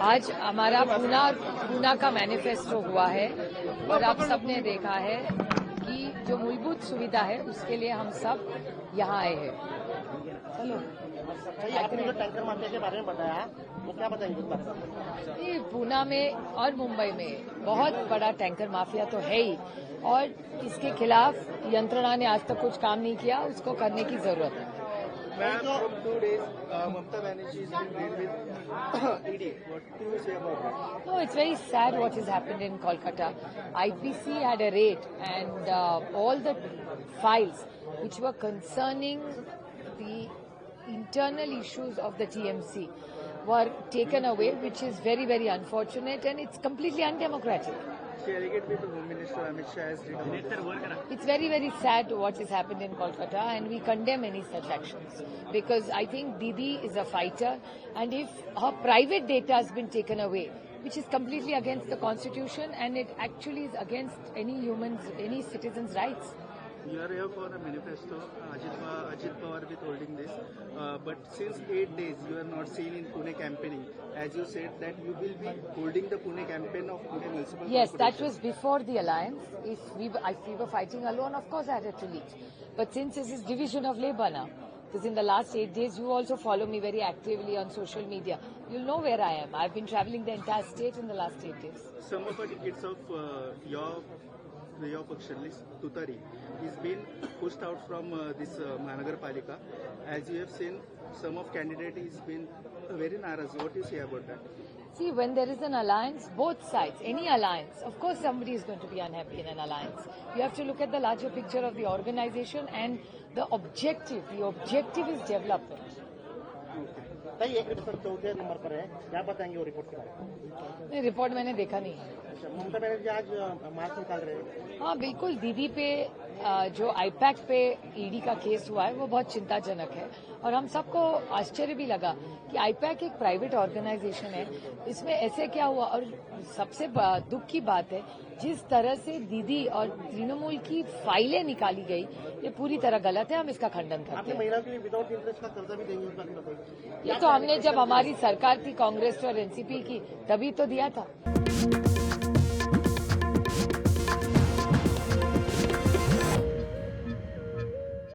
आज हमारा पूना का मैनिफेस्टो हुआ है और आप सबने देखा है कि जो मूलभूत सुविधा है उसके लिए हम सब यहाँ आए हैं। आपने जो टैंकर माफिया के बारे में बताया वो क्या बताएंगे उस बारे में? ये पूना में और मुंबई में बहुत बड़ा टैंकर माफिया तो है ही, और इसके खिलाफ यंत्रणा ने आज तक कुछ काम नहीं किया, उसको करने की जरूरत है। Ma'am, from 2 days, Mamata Banerjee is being dealt with ED. What do you say about that? No, it's very sad what has happened in Kolkata. IPC had a raid and all the files which were concerning the internal issues of the TMC were taken away, which is very, very unfortunate and it's completely undemocratic. She alleged with the Home Minister Amit Shah has written. It's very, very sad what has happened in Kolkata and we condemn any such actions because I think Didi is a fighter, and if her private data has been taken away, which is completely against the constitution and it actually is against any citizen's rights. You are here for a manifesto. Ajit Pawar is holding this. But since 8 days, you are not seen in Pune campaigning. As you said that you will be holding the Pune campaign of Pune Municipal Yes, Corporation. that was before the alliance. If we were fighting alone, of course I had to leave. But since this is division of labor now, because in the last 8 days you also follow me very actively on social media, you'll know where I am. I've been traveling the entire state in the last 8 days. Some of the tickets of your faction list, Tutari, is being pushed out from this Mahanagarpalika. As you have seen, some of candidate is been very naraz. What do you say about that? See, when there is an alliance, both sides, any alliance, of course somebody is going to be unhappy in an alliance. You have to look at the larger picture of the organization and the objective. The objective is development. भाई एक report 14 number पर है, क्या बताएंगे वो report के बारे में? नहीं, रिपोर्ट मैंने देखा नहीं है। ममता बनर्जी आज मार्च निकाल रहे हैं। हाँ बिल्कुल, दीदी पे जो आईपैक पे ईडी का केस हुआ है वो बहुत चिंताजनक है और हम सबको आश्चर्य भी लगा कि आईपैक एक प्राइवेट ऑर्गेनाइजेशन है, इसमें ऐसे क्या हुआ। और सबसे दुख की बात है जिस तरह से दीदी और तृणमूल की फाइलें निकाली गई, ये पूरी तरह गलत है, हम इसका खंडन करते आपने हैं। महिलाओं के लिए विदाउट इंटरेस्ट का कर्जा भी देंगे उस बारे में बताइए। ये तो हमने जब हमारी सरकार थी कांग्रेस और एनसीपी की, तभी तो दिया था।